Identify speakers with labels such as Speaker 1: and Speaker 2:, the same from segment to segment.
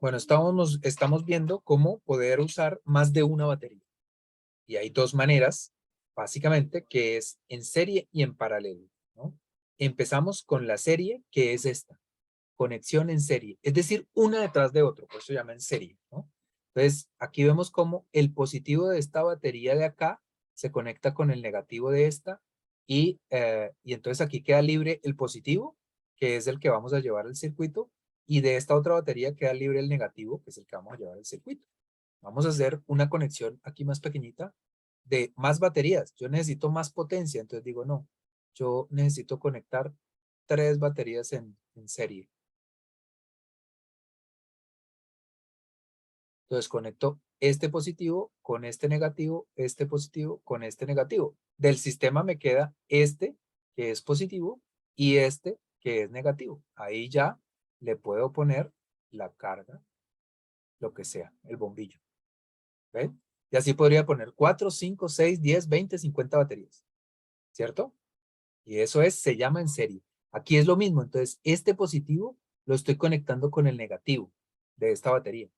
Speaker 1: Bueno, estamos viendo cómo poder usar más de una batería. Y hay dos maneras, básicamente, que es en serie y en paralelo, ¿no? Empezamos con la serie, que es esta, conexión en serie, es decir, una detrás de otro, por eso se llama en serie, ¿no? Entonces, aquí vemos cómo el positivo de esta batería de acá se conecta con el negativo de esta y entonces aquí queda libre el positivo, que es el que vamos a llevar al circuito, y de esta otra batería queda libre el negativo, que es el que vamos a llevar al circuito. Vamos a hacer una conexión aquí más pequeñita de más baterías. Yo necesito más potencia, entonces digo, no, yo necesito conectar 3 baterías en serie. Entonces conecto este positivo con este negativo, este positivo con este negativo. Del sistema me queda este, que es positivo, y este, que es negativo. Ahí ya le puedo poner la carga, lo que sea, el bombillo. ¿Ven? Y así podría poner 4, 5, 6, 10, 20, 50 baterías. ¿Cierto? Y eso se llama en serie. Aquí es lo mismo. Entonces, este positivo lo estoy conectando con el negativo de esta batería.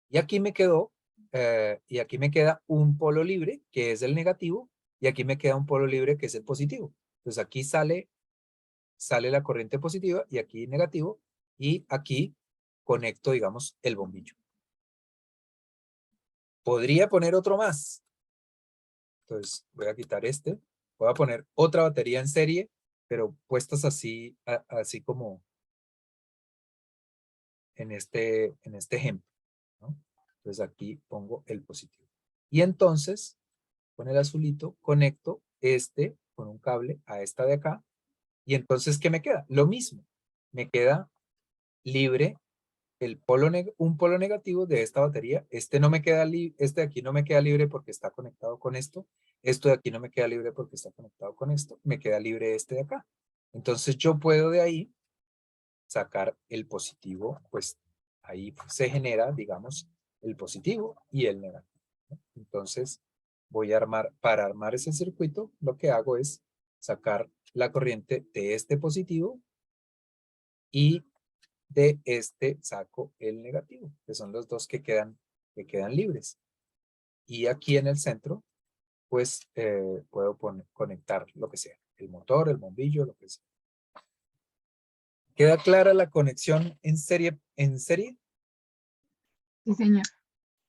Speaker 1: Y aquí me queda un polo libre, que es el negativo, y aquí me queda un polo libre, que es el positivo. Entonces aquí sale la corriente positiva y aquí negativo, y aquí conecto, digamos, el bombillo. Podría poner otro más. Entonces voy a quitar este. Voy a poner otra batería en serie, pero puestas así, así como en este ejemplo, ¿no? Entonces aquí pongo el positivo. Y entonces, con el azulito, conecto este con un cable a esta de acá. Y entonces, ¿qué me queda? Lo mismo. Me queda libre un polo negativo de esta batería. Este de aquí no me queda libre porque está conectado con esto. Esto de aquí no me queda libre porque está conectado con esto. Me queda libre este de acá. Entonces yo puedo de ahí sacar el positivo, pues ahí se genera, digamos, el positivo y el negativo, ¿no? Entonces voy a para armar ese circuito, lo que hago es sacar la corriente de este positivo y de este saco el negativo, que son los dos que quedan libres. Y aquí en el centro, pues puedo conectar lo que sea, el motor, el bombillo, lo que sea. ¿Queda clara la conexión en serie?
Speaker 2: Sí, señor.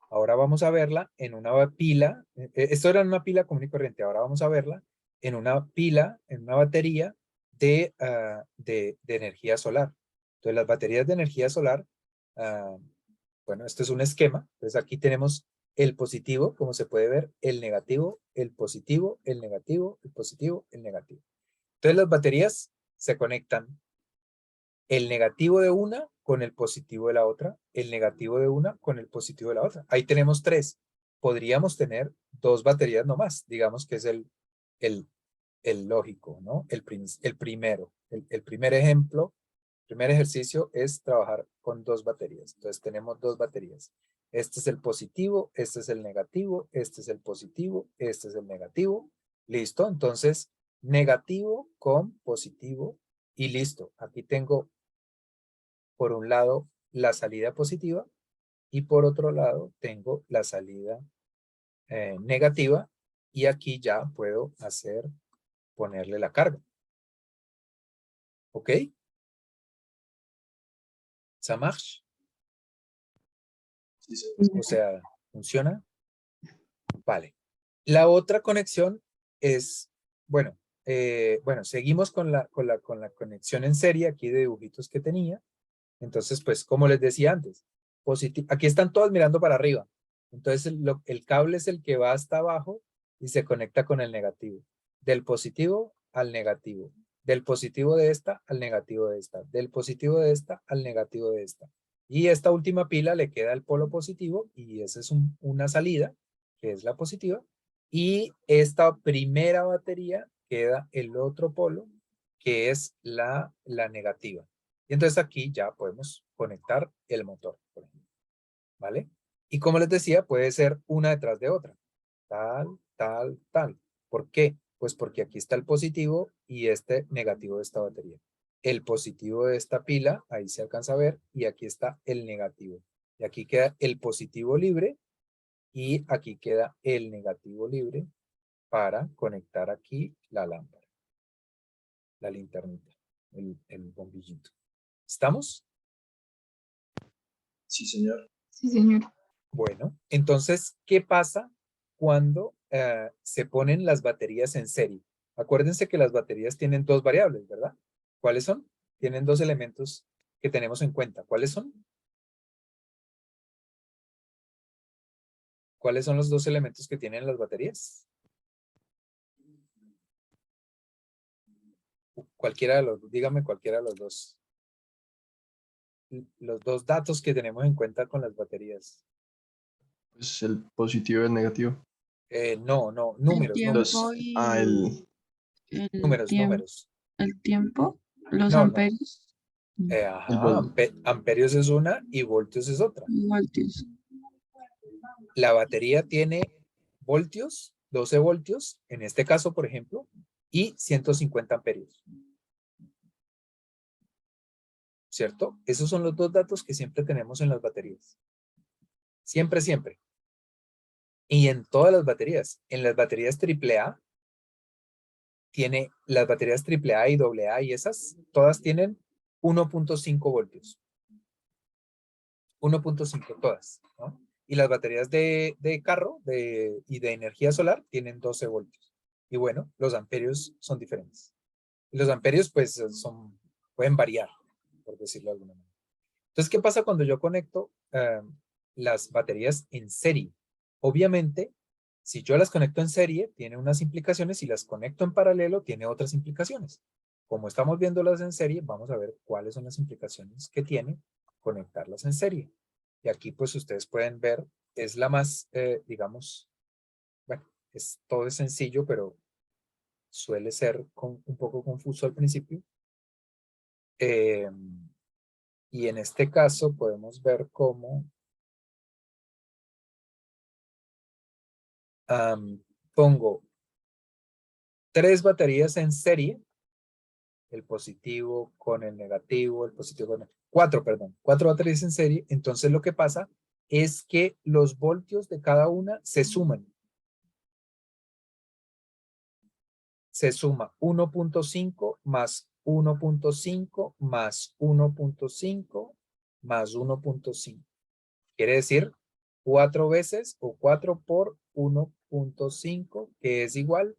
Speaker 1: Ahora vamos a verla en una pila. Esto era en una pila común y corriente. Ahora vamos a verla en una pila, en una batería de energía solar. Entonces, las baterías de energía solar, uh, bueno, esto es un esquema. Entonces, aquí tenemos el positivo, como se puede ver, el negativo, el positivo, el negativo, el positivo, el negativo. Entonces, las baterías se conectan el negativo de una con el positivo de la otra, el negativo de una con el positivo de la otra. Ahí tenemos 3. Podríamos tener 2 baterías nomás, digamos que es el, el lógico, ¿no? El primero, el primer ejemplo, primer ejercicio es trabajar con 2 baterías. Entonces tenemos 2 baterías. Este es el positivo, este es el negativo, este es el positivo, este es el negativo. Listo, entonces negativo con positivo y listo. Aquí tengo por un lado la salida positiva y por otro lado tengo la salida negativa y aquí ya puedo ponerle la carga. ¿Ok? ¿Ça marche?
Speaker 2: Sí,
Speaker 1: O
Speaker 2: señor.
Speaker 1: sea, ¿funciona? Vale. La otra conexión es, bueno, seguimos con la conexión en serie aquí de dibujitos que tenía. Entonces, pues, como les decía antes, aquí están todos mirando para arriba. Entonces, el cable es el que va hasta abajo y se conecta con el negativo. Del positivo al negativo. Del positivo de esta al negativo de esta. Del positivo de esta al negativo de esta. Y esta última pila le queda el polo positivo y esa es una salida, que es la positiva. Y esta primera batería queda el otro polo, que es la negativa. Y entonces aquí ya podemos conectar el motor, por ejemplo, ¿vale? Y como les decía, puede ser una detrás de otra, tal, tal, tal. ¿Por qué? Pues porque aquí está el positivo y este negativo de esta batería. El positivo de esta pila, ahí se alcanza a ver, y aquí está el negativo. Y aquí queda el positivo libre y aquí queda el negativo libre para conectar aquí la lámpara, la linternita, el bombillito. ¿Estamos?
Speaker 2: Sí, señor.
Speaker 3: Sí, señor.
Speaker 1: Bueno, entonces, ¿qué pasa cuando se ponen las baterías en serie? Acuérdense que las baterías tienen dos variables, ¿verdad? ¿Cuáles son? Tienen dos elementos que tenemos en cuenta. ¿Cuáles son? ¿Cuáles son los dos elementos que tienen las baterías? Cualquiera de los, dígame cualquiera de los dos. Los dos datos que tenemos en cuenta con las baterías.
Speaker 2: Pues el positivo y el negativo.
Speaker 1: No,
Speaker 3: El
Speaker 1: números,
Speaker 3: tiempo
Speaker 1: números,
Speaker 3: y
Speaker 2: El
Speaker 1: números.
Speaker 3: el tiempo, los
Speaker 1: No, no.
Speaker 3: amperios,
Speaker 1: Ajá, amperios es una y voltios es otra.
Speaker 3: voltios.
Speaker 1: La batería tiene voltios, 12 voltios, en este caso, por ejemplo, y 150 amperios. ¿Cierto? Esos son los dos datos que siempre tenemos en las baterías. Siempre, siempre. Y en todas las baterías. En las baterías AAA, tiene las baterías AAA y AA y esas, todas tienen 1.5 voltios. 1.5 todas, ¿no? Y las baterías de carro y de energía solar tienen 12 voltios. Y bueno, los amperios son diferentes. Y los amperios pues pueden variar, por decirlo de alguna manera. Entonces, ¿qué pasa cuando yo conecto las baterías en serie? Obviamente, si yo las conecto en serie, tiene unas implicaciones. Si las conecto en paralelo, tiene otras implicaciones. Como estamos viéndolas en serie, vamos a ver cuáles son las implicaciones que tiene conectarlas en serie. Y aquí, pues, ustedes pueden ver, es la más, digamos, bueno, todo es sencillo, pero suele ser un poco confuso al principio. Y en este caso podemos ver cómo pongo 3 baterías en serie, el positivo con el negativo, el positivo con el... 4, perdón, 4 baterías en serie. Entonces lo que pasa es que los voltios de cada una se suman. Se suma 1.5 más 1.5 más 1.5 más 1.5. Quiere decir 4 veces o 4 por 1.5, que es igual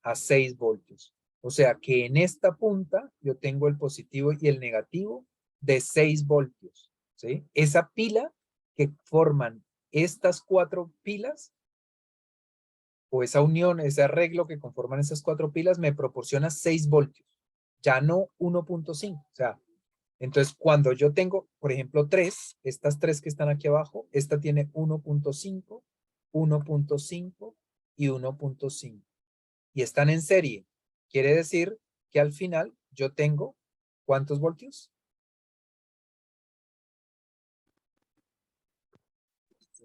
Speaker 1: a 6 voltios. O sea que en esta punta yo tengo el positivo y el negativo de 6 voltios. ¿Sí? Esa pila que forman estas 4 pilas, o esa unión, ese arreglo que conforman esas 4 pilas, me proporciona 6 voltios, ya no 1.5. O sea, entonces cuando yo tengo, por ejemplo, 3, estas 3 que están aquí abajo, esta tiene 1.5, 1.5 y 1.5. Y están en serie. Quiere decir que al final yo tengo, ¿cuántos voltios?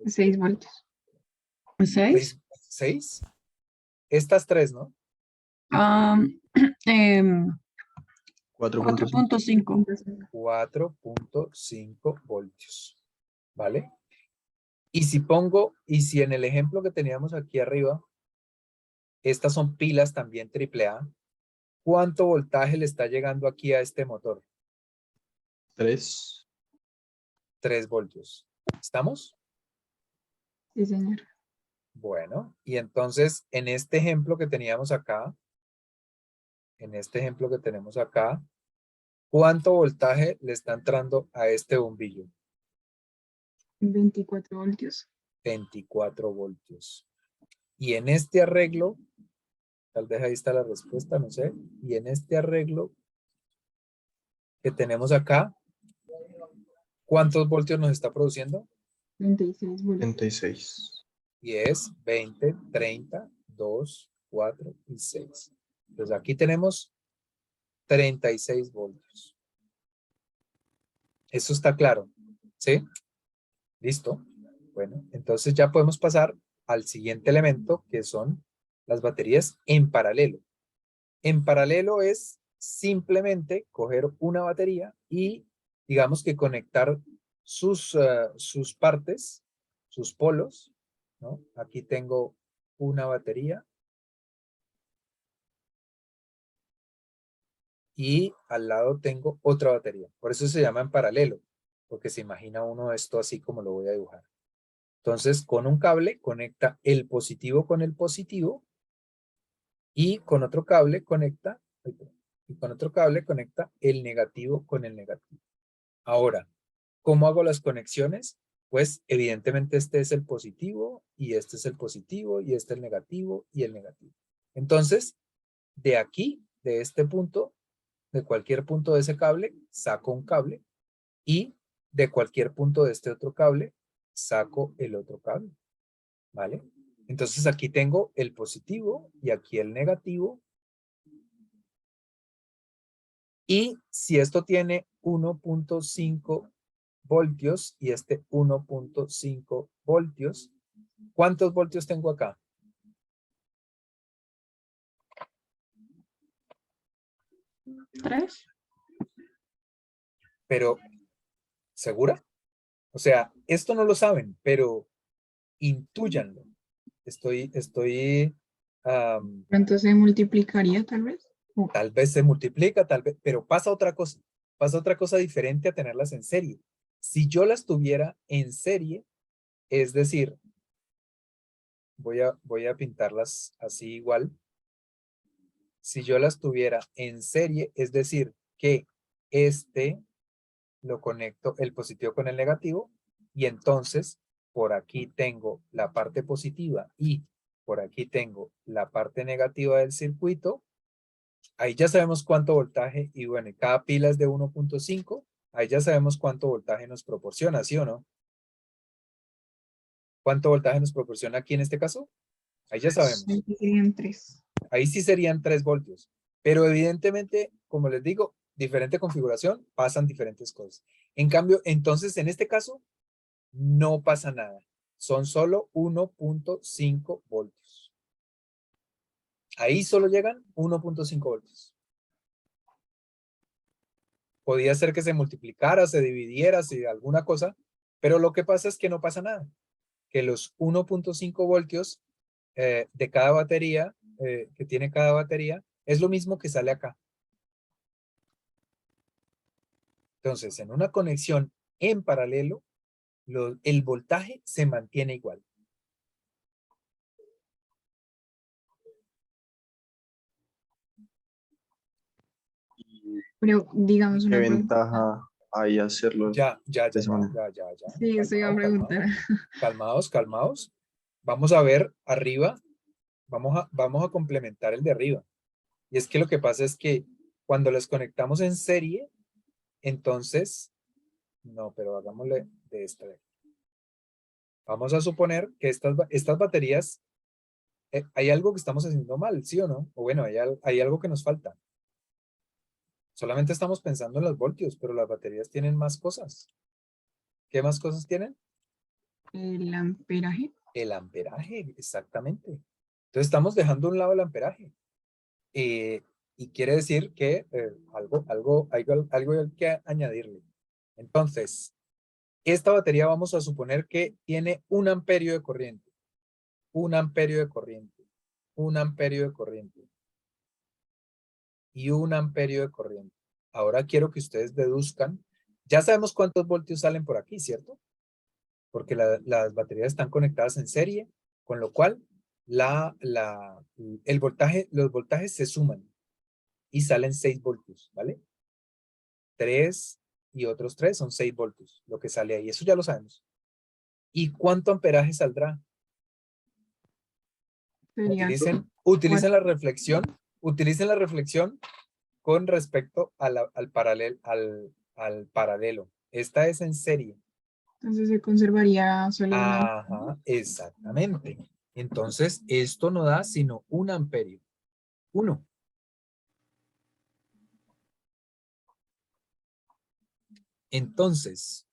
Speaker 3: 6 voltios. ¿6?
Speaker 1: 6. Estas 3, ¿no?
Speaker 2: 4.5.
Speaker 3: 4.5.
Speaker 1: 4.5 voltios. ¿Vale? Y si en el ejemplo que teníamos aquí arriba, estas son pilas también AAA, ¿cuánto voltaje le está llegando aquí a este motor?
Speaker 2: 3.
Speaker 1: 3 voltios. ¿Estamos?
Speaker 3: Sí, señor.
Speaker 1: Bueno, y entonces en este ejemplo que teníamos acá, ¿cuánto voltaje le está entrando a este bombillo?
Speaker 3: 24 voltios.
Speaker 1: 24 voltios. Y en este arreglo, tal vez ahí está la respuesta, no sé. Y en este arreglo que tenemos acá, ¿cuántos voltios nos está produciendo?
Speaker 3: 36 voltios.
Speaker 2: 36.
Speaker 1: Y es 20, 30, 2, 4 y 6. Entonces aquí tenemos 36 voltios. Eso está claro, ¿sí? Listo. Bueno, entonces ya podemos pasar al siguiente elemento, que son las baterías en paralelo. En paralelo es simplemente coger una batería y digamos que conectar sus partes, sus polos, ¿no? Aquí tengo una batería. Y al lado tengo otra batería. Por eso se llama en paralelo, porque se imagina uno esto así como lo voy a dibujar. Entonces, con un cable conecta el positivo con el positivo y con otro cable conecta, el negativo con el negativo. Ahora, ¿cómo hago las conexiones? Pues evidentemente este es el positivo y este es el positivo y este es el negativo y el negativo. Entonces, de aquí, de este punto, de cualquier punto de ese cable, saco un cable y de cualquier punto de este otro cable, saco el otro cable, ¿vale? Entonces aquí tengo el positivo y aquí el negativo. Y si esto tiene 1.5 voltios y este 1.5 voltios, ¿cuántos voltios tengo acá?
Speaker 3: ¿3?
Speaker 1: Pero, ¿segura? O sea, esto no lo saben, pero intúyanlo.
Speaker 3: ¿Cuánto se multiplicaría tal vez?
Speaker 1: Tal vez se multiplica, tal vez, pero pasa otra cosa diferente a tenerlas en serie. Si yo las tuviera en serie, es decir, voy a pintarlas así igual. Si yo las tuviera en serie, es decir, que este lo conecto el positivo con el negativo y entonces por aquí tengo la parte positiva y por aquí tengo la parte negativa del circuito. Ahí ya sabemos cuánto voltaje y bueno, cada pila es de 1.5. Ahí ya sabemos cuánto voltaje nos proporciona, ¿sí o no? ¿Cuánto voltaje nos proporciona aquí en este caso? Ahí ya sabemos.
Speaker 3: Serían 3.
Speaker 1: Ahí sí serían 3 voltios. Pero evidentemente, como les digo, diferente configuración, pasan diferentes cosas. En cambio, entonces en este caso, no pasa nada. Son solo 1.5 voltios. Ahí solo llegan 1.5 voltios. Podía ser que se multiplicara, se dividiera, si alguna cosa, pero lo que pasa es que no pasa nada. Que los 1.5 voltios de cada batería, que tiene cada batería, es lo mismo que sale acá. Entonces, en una conexión en paralelo, el voltaje se mantiene igual.
Speaker 3: Pero digamos
Speaker 2: ¿Qué
Speaker 3: una pregunta.
Speaker 2: ventaja hay hacerlo
Speaker 1: Ya.
Speaker 2: de esa manera?
Speaker 3: Sí, eso iba a preguntar.
Speaker 1: Calmados. Vamos a ver arriba, vamos a complementar el de arriba. Y es que lo que pasa es que cuando los conectamos en serie, entonces, no, pero hagámosle de esta vez. Vamos a suponer que estas baterías, hay algo que estamos haciendo mal, ¿sí o no? O bueno, hay algo que nos falta. Solamente estamos pensando en los voltios, pero las baterías tienen más cosas. ¿Qué más cosas tienen?
Speaker 3: El amperaje.
Speaker 1: El amperaje, exactamente. Entonces estamos dejando a un lado el amperaje. Y quiere decir que algo hay que añadirle. Entonces, esta batería vamos a suponer que tiene 1 amperio de corriente. 1 amperio de corriente. 1 amperio de corriente. Y 1 amperio de corriente. Ahora quiero que ustedes deduzcan. Ya sabemos cuántos voltios salen por aquí, ¿cierto? Porque las baterías están conectadas en serie, con lo cual los voltajes se suman y salen 6 voltios, ¿vale? 3 y otros 3 son 6 voltios, lo que sale ahí. Eso ya lo sabemos. ¿Y cuánto amperaje saldrá?
Speaker 3: Sería
Speaker 1: Utilicen la reflexión con respecto al paralelo. Esta es en serie.
Speaker 3: Entonces se conservaría solo un amperio.
Speaker 1: Ajá, exactamente. Entonces, esto no da sino 1 amperio. 1. Entonces,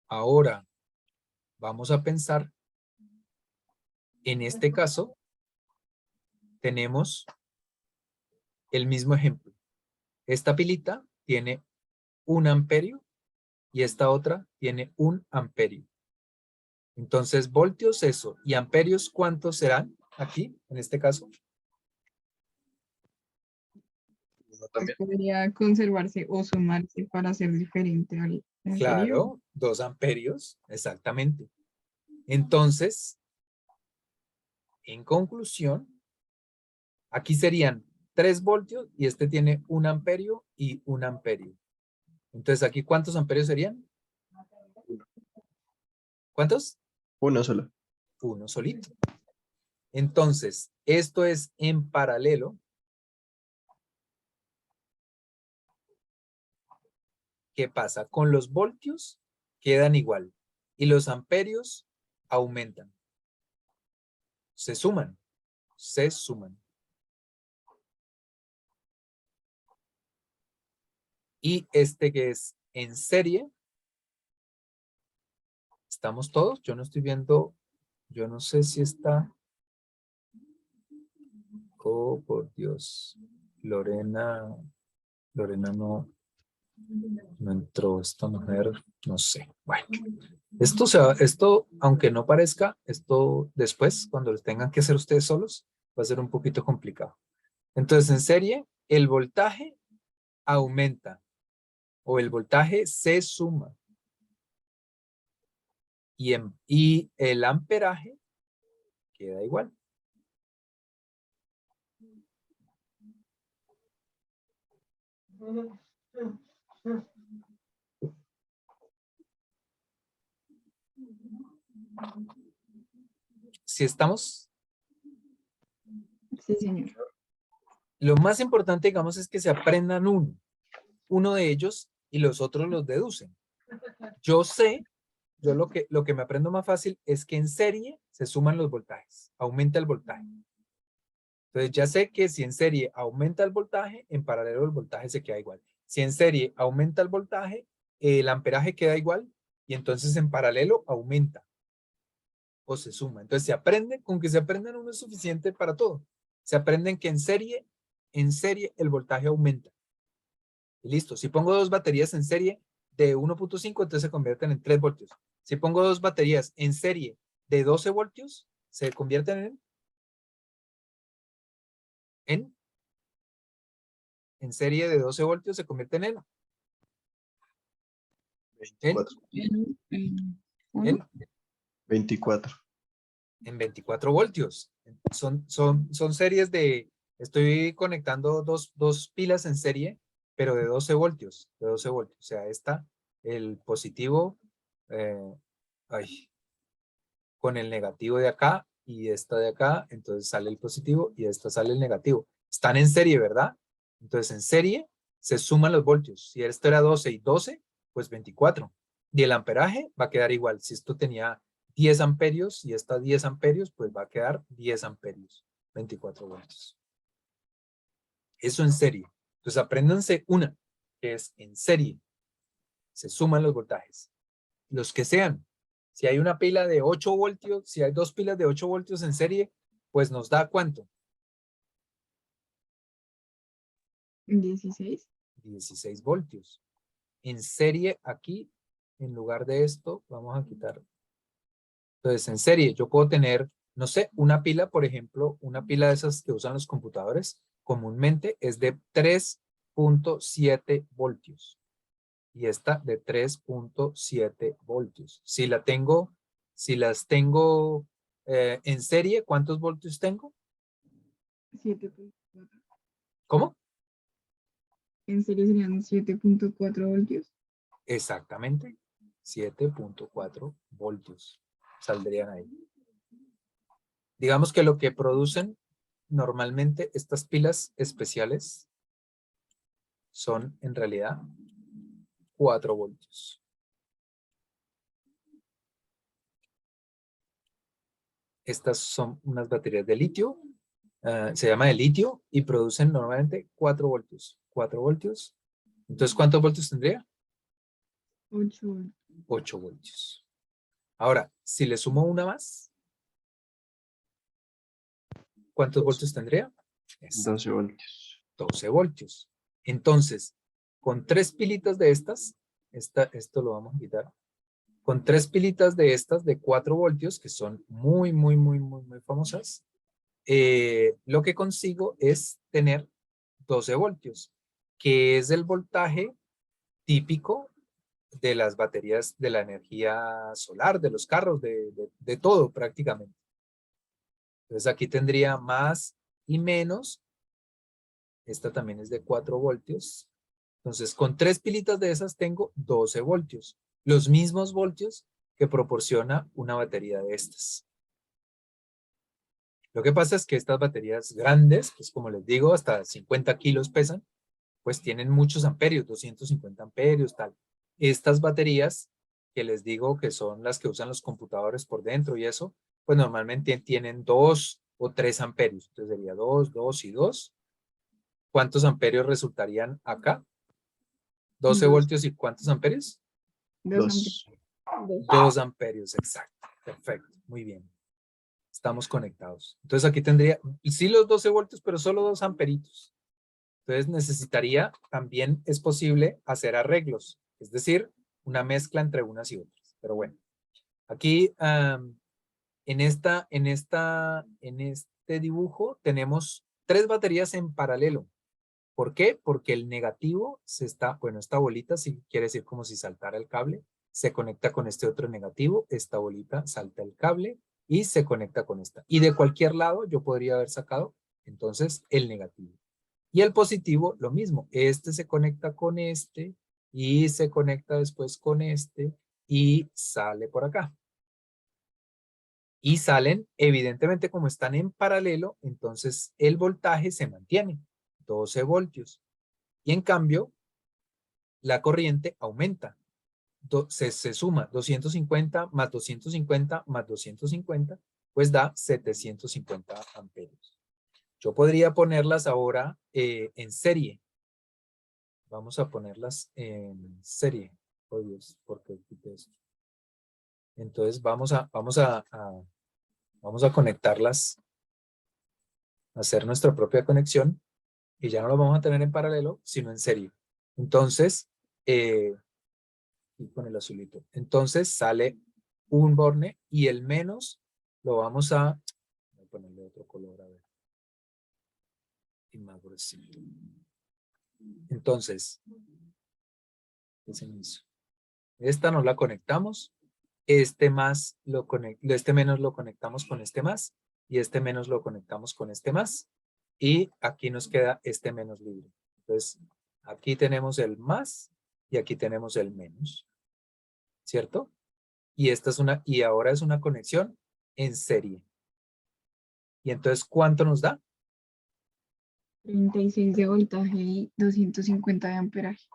Speaker 1: ahora vamos a pensar, en este caso, tenemos el mismo ejemplo. Esta pilita tiene 1 amperio y esta otra tiene 1 amperio. Entonces, voltios eso. ¿Y amperios cuántos serán aquí, en este caso?
Speaker 2: Uno también.
Speaker 3: Podría conservarse o sumarse para ser diferente al anterior.
Speaker 1: Claro, 2 amperios, exactamente. Entonces, en conclusión, aquí serían 3 voltios y este tiene 1 amperio y 1 amperio. Entonces, ¿aquí cuántos amperios serían? ¿Cuántos?
Speaker 2: Uno solo.
Speaker 1: 1 solito. Entonces, esto es en paralelo. ¿Qué pasa? Con los voltios quedan igual y los amperios aumentan. Se suman. Se suman. Y este que es en serie, ¿estamos todos? Yo no estoy viendo, yo no sé si está. Oh, por Dios. Lorena no entró, esta mujer, no sé. Bueno, esto, aunque no parezca, esto después, cuando lo tengan que hacer ustedes solos, va a ser un poquito complicado. Entonces, en serie, el voltaje aumenta o el voltaje se suma y el amperaje queda igual. Si estamos,
Speaker 3: Sí, señor.
Speaker 1: lo más importante, digamos, es que se aprendan uno de ellos y los otros los deducen. Yo sé, yo lo que me aprendo más fácil es que en serie se suman los voltajes, aumenta el voltaje. Entonces ya sé que si en serie aumenta el voltaje, en paralelo el voltaje se queda igual. Si en serie aumenta el voltaje, el amperaje queda igual y entonces en paralelo aumenta o se suma. Entonces se aprende, con que se aprendan uno es suficiente para todo. Se aprenden que en serie el voltaje aumenta. Y listo. Si pongo 2 baterías en serie de 1.5, entonces se convierten en 3 voltios. Si pongo 2 baterías en serie de 12 voltios, se convierten en serie de 12 voltios se convierten en
Speaker 2: 24.
Speaker 1: en,
Speaker 2: 24.
Speaker 1: en 24 voltios. Son series de, estoy conectando dos pilas en serie, pero de 12 voltios, de 12 voltios. O sea, esta, el positivo, eh, ay, con el negativo de acá y esta de acá, entonces sale el positivo y esta sale el negativo. Están en serie, ¿verdad? Entonces en serie se suman los voltios. Si esto era 12 y 12, pues 24. Y el amperaje va a quedar igual. Si esto tenía 10 amperios y esta 10 amperios, pues va a quedar 10 amperios, 24 voltios. Eso en serie. Entonces apréndanse una, que es en serie. Se suman los voltajes. Los que sean. Si hay una pila de 8 voltios, si hay 2 pilas de 8 voltios en serie, pues nos da ¿cuánto?
Speaker 3: 16.
Speaker 1: 16 voltios. En serie aquí, en lugar de esto, vamos a quitar. Entonces, en serie, yo puedo tener, no sé, una pila, por ejemplo, una pila de esas que usan los computadores, comúnmente es de 3.7 voltios. Y esta de 3.7 voltios. Si las tengo en serie, ¿cuántos voltios tengo?
Speaker 3: 7.4.
Speaker 1: ¿Cómo?
Speaker 3: En serie serían 7.4 voltios.
Speaker 1: Exactamente. 7.4 voltios saldrían ahí. Digamos que lo que producen normalmente estas pilas especiales son en realidad 4 voltios. Estas son unas baterías de litio, se llama de litio y producen normalmente 4 voltios. 4 voltios. Entonces, ¿cuántos voltios tendría?
Speaker 3: 8.
Speaker 1: 8 voltios. Ahora, si le sumo una más, ¿cuántos voltios tendría?
Speaker 2: 12 voltios.
Speaker 1: 12 voltios. Entonces, con 3 pilitas de estas, esto lo vamos a quitar, con 3 pilitas de estas de 4 voltios, que son muy famosas, lo que consigo es tener 12 voltios, que es el voltaje típico de las baterías de la energía solar, de los carros, de todo prácticamente. Entonces aquí tendría más y menos. Esta también es de 4 voltios. Entonces con 3 pilitas de esas tengo 12 voltios. Los mismos voltios que proporciona una batería de estas. Lo que pasa es que estas baterías grandes, pues como les digo, hasta 50 kilos pesan, pues tienen muchos amperios, 250 amperios, tal. Estas baterías que les digo que son las que usan los computadores por dentro y eso, pues normalmente tienen 2 o 3 amperios. Entonces sería 2, 2 y 2. ¿Cuántos amperios resultarían acá? 12
Speaker 3: Dos.
Speaker 1: voltios y ¿cuántos amperios?
Speaker 2: 2.
Speaker 1: 2 amperios, exacto. Perfecto, muy bien. Estamos conectados. Entonces aquí tendría, sí los 12 voltios, pero solo 2 amperitos. Entonces necesitaría, también es posible hacer arreglos, es decir, una mezcla entre unas y otras. Pero bueno, aquí en este dibujo tenemos 3 baterías en paralelo. ¿Por qué? Porque el negativo bueno, esta bolita sí quiere decir como si saltara el cable, se conecta con este otro negativo, esta bolita salta el cable y se conecta con esta. Y de cualquier lado yo podría haber sacado entonces el negativo. Y el positivo, lo mismo. Este se conecta con este y se conecta después con este y sale por acá. Y salen, evidentemente, como están en paralelo, entonces el voltaje se mantiene, 12 voltios. Y en cambio, la corriente aumenta. Se suma 250 más 250 más 250, pues da 750 amperios. Yo podría ponerlas ahora en serie. Vamos a ponerlas en serie. Oh Dios, ¿por qué quité esto? Entonces vamos a conectarlas, a hacer nuestra propia conexión y ya no lo vamos a tener en paralelo, sino en serie. Entonces, y con el azulito. Entonces sale un borne y el menos lo vamos a ponerle otro color, a ver. Y más gruesito. Entonces, ¿qué se me hizo? Esta nos la conectamos, este menos lo conectamos con este más y este menos lo conectamos con este más y aquí nos queda este menos libre. Entonces, aquí tenemos el más y aquí tenemos el menos, ¿cierto? Y y ahora es una conexión en serie. Y entonces, ¿cuánto nos da?
Speaker 3: 36 de voltaje y 250 de amperaje.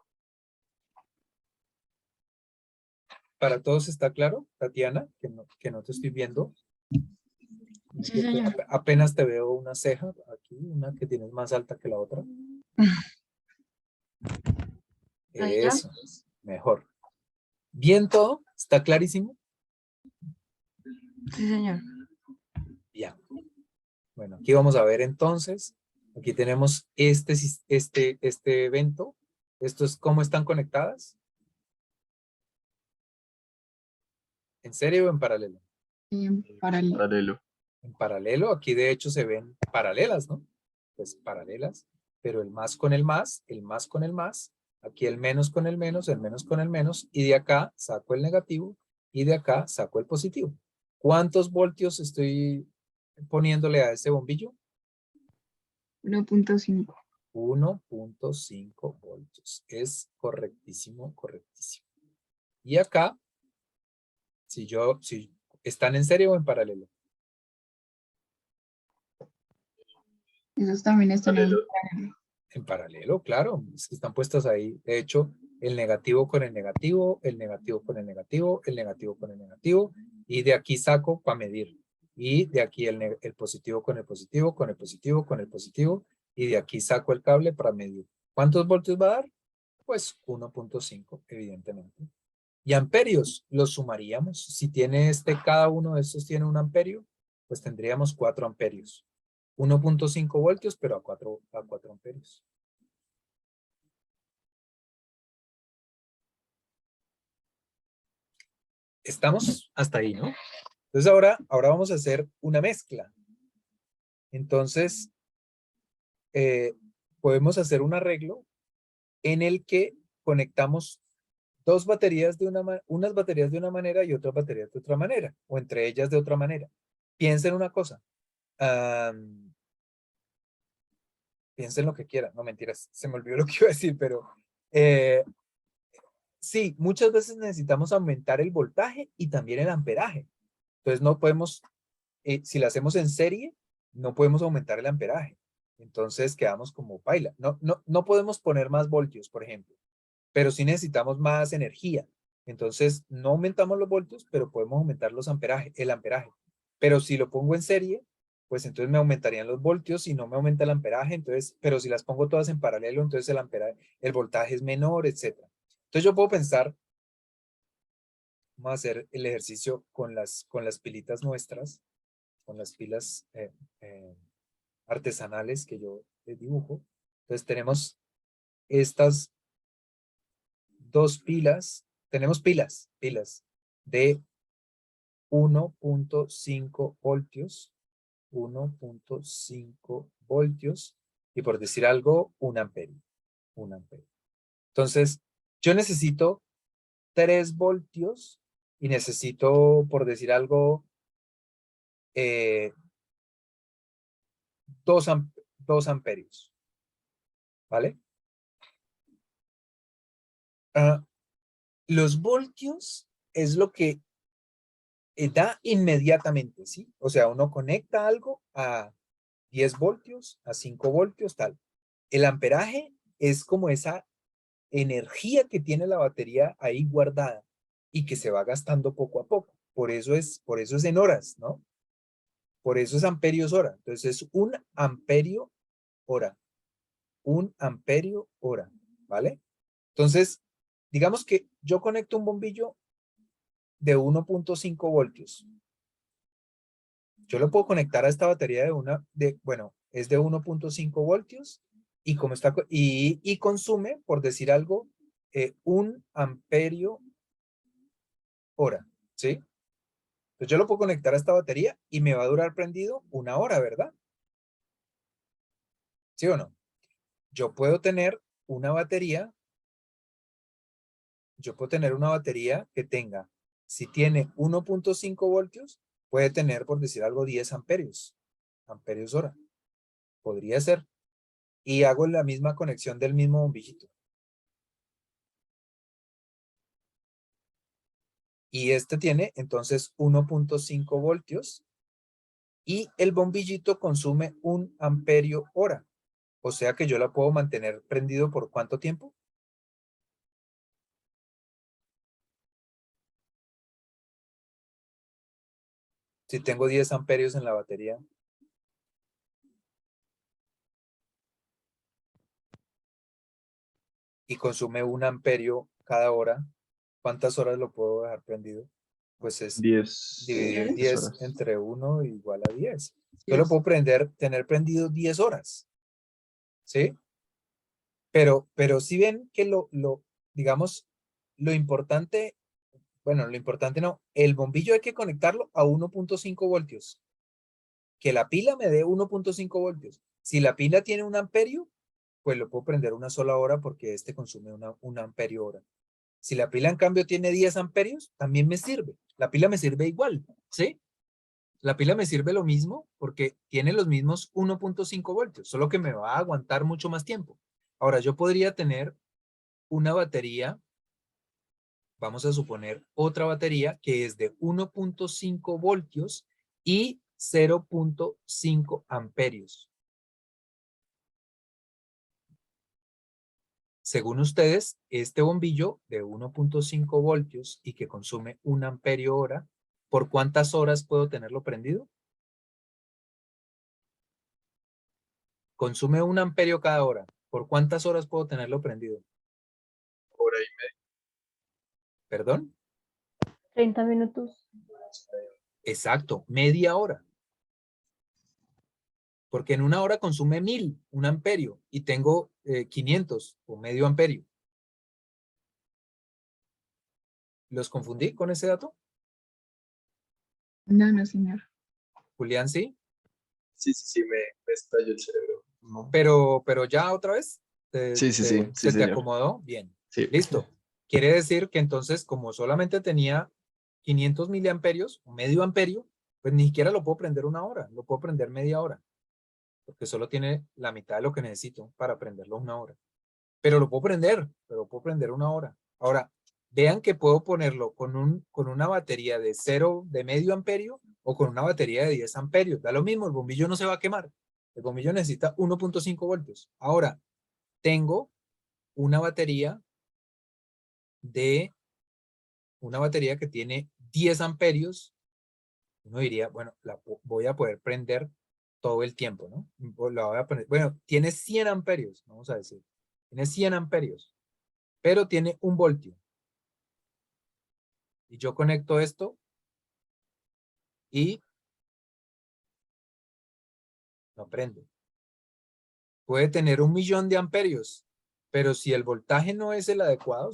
Speaker 1: ¿Para todos está claro, Tatiana? Que no te estoy viendo.
Speaker 3: Sí, señor.
Speaker 1: Apenas te veo una ceja aquí, una que tienes más alta que la otra.
Speaker 3: ¿Ahí ya?
Speaker 1: Eso, mejor. ¿Bien todo? ¿Está clarísimo?
Speaker 3: Sí, señor.
Speaker 1: Bien. Bueno, aquí vamos a ver entonces. Aquí tenemos este evento. Esto es cómo están conectadas. ¿En serio o en paralelo?
Speaker 3: Paralelo.
Speaker 2: Paralelo.
Speaker 1: En paralelo, aquí de hecho se ven paralelas, ¿no? Pues paralelas, pero el más con el más, el más con el más, aquí el menos con el menos con el menos, y de acá saco el negativo, y de acá saco el positivo. ¿Cuántos voltios estoy poniéndole a ese bombillo?
Speaker 3: 1.5.
Speaker 1: 1.5 voltios. Es correctísimo, correctísimo. Y acá, si están en serie o en paralelo.
Speaker 3: Esos también están en
Speaker 2: Paralelo.
Speaker 3: paralelo.
Speaker 1: En paralelo, claro, es que están puestas ahí. De hecho, el negativo con el negativo, el negativo con el negativo, el negativo con el negativo, y de aquí saco para medir. Y de aquí el positivo con el positivo, con el positivo, con el positivo, y de aquí saco el cable para medir. ¿Cuántos voltios va a dar? Pues 1.5, evidentemente. Y amperios, los sumaríamos. Si tiene cada uno de estos tiene un amperio, pues tendríamos 4 amperios. 1.5 voltios, pero a 4 amperios. ¿Estamos hasta ahí, no? Entonces ahora vamos a hacer una mezcla. Entonces, podemos hacer un arreglo en el que conectamos dos baterías unas baterías de una manera y otras baterías de otra manera, o entre ellas de otra manera. Piensen una cosa. Piensen lo que quieran. No, mentiras. Se me olvidó lo que iba a decir, pero sí, muchas veces necesitamos aumentar el voltaje y también el amperaje. Entonces no podemos, si lo hacemos en serie, no podemos aumentar el amperaje. Entonces quedamos como paila. No podemos poner más voltios, por ejemplo, pero sí necesitamos más energía. Entonces no aumentamos los voltios, pero podemos aumentar el amperaje. Pero si lo pongo en serie, pues entonces me aumentarían los voltios y no me aumenta el amperaje. Entonces, pero si las pongo todas en paralelo, entonces el voltaje es menor, etc. Entonces yo puedo pensar, vamos a hacer el ejercicio con las pilitas nuestras, con las pilas artesanales que yo les dibujo. Entonces tenemos estas dos pilas, tenemos pilas de 1.5 voltios, 1.5 voltios, y por decir algo, un amperio. Entonces, yo necesito 3 voltios y necesito, por decir algo, 2 amperios, ¿vale? Los voltios es lo que da inmediatamente, ¿sí? O sea, uno conecta algo a 10 voltios, a 5 voltios, tal. El amperaje es como esa energía que tiene la batería ahí guardada y que se va gastando poco a poco. Por eso es en horas, ¿no? Por eso es amperios hora. Entonces es un amperio hora. Un amperio hora, ¿vale? Entonces, digamos que yo conecto un bombillo de 1.5 voltios. Yo lo puedo conectar a esta batería bueno, es de 1.5 voltios y como está, y consume, por decir algo, 1 amperio hora, ¿sí? Entonces yo lo puedo conectar a esta batería y me va a durar prendido 1 hora, ¿verdad? ¿Sí o no? Yo puedo tener una batería, que tenga, si tiene 1.5 voltios, puede tener, por decir algo, 10 amperios hora. Podría ser. Y hago la misma conexión del mismo bombillito. Y este tiene entonces 1.5 voltios y el bombillito consume 1 amperio hora. O sea que yo la puedo mantener prendido ¿por cuánto tiempo? Si tengo 10 amperios en la batería. Y consume 1 amperio cada hora, ¿cuántas horas lo puedo dejar prendido? Pues es
Speaker 2: 10
Speaker 1: dividir
Speaker 3: 10.
Speaker 1: 10
Speaker 2: horas.
Speaker 1: entre 1 igual a 10. Yo lo puedo tener prendido 10 horas. ¿Sí? Pero si ven que digamos, lo importante, bueno, lo importante no, el bombillo hay que conectarlo a 1.5 voltios. Que la pila me dé 1.5 voltios. Si la pila tiene 1 amperio, pues lo puedo prender 1 sola hora porque este consume 1 amperio hora. Si la pila en cambio tiene 10 amperios, también me sirve. La pila me sirve igual, ¿sí? La pila me sirve lo mismo porque tiene los mismos 1.5 voltios, solo que me va a aguantar mucho más tiempo. Ahora, yo podría tener una batería, vamos a suponer otra batería que es de 1.5 voltios y 0.5 amperios. Según ustedes, este bombillo de 1.5 voltios y que consume 1 amperio hora, ¿por cuántas horas puedo tenerlo prendido? Consume 1 amperio cada hora. ¿Por cuántas horas puedo tenerlo prendido?
Speaker 2: Hora y media.
Speaker 1: ¿Perdón?
Speaker 4: 30 minutos.
Speaker 1: Exacto, media hora. Porque en 1 hora consume 1000, 1 amperio, y tengo 500 o medio amperio. ¿Los confundí con ese dato?
Speaker 3: No, no, señor.
Speaker 1: Julián, sí.
Speaker 2: Sí, me estalló el cerebro. No.
Speaker 1: Pero ya otra vez.
Speaker 2: Sí,
Speaker 1: ¿Se te
Speaker 2: señor.
Speaker 1: acomodó? Bien.
Speaker 2: Sí.
Speaker 1: Listo. Quiere decir que entonces, como solamente tenía 500 miliamperios, o medio amperio, pues ni siquiera lo puedo prender una hora, lo puedo prender media hora, porque solo tiene la mitad de lo que necesito para prenderlo una hora. Pero lo puedo prender una hora. Ahora, vean que puedo ponerlo con una batería de medio amperio o con una batería de 10 amperios. Da lo mismo, el bombillo no se va a quemar. El bombillo necesita 1.5 voltios. Ahora, tengo una batería que tiene 10 amperios. Uno diría, bueno, voy a poder prender todo el tiempo, ¿no? La voy a poner, bueno, tiene 100 amperios, vamos a decir. Tiene 100 amperios, pero tiene 1 voltio. Y yo conecto esto y no prende. Puede tener 1.000.000 de amperios, pero si el voltaje no es el adecuado,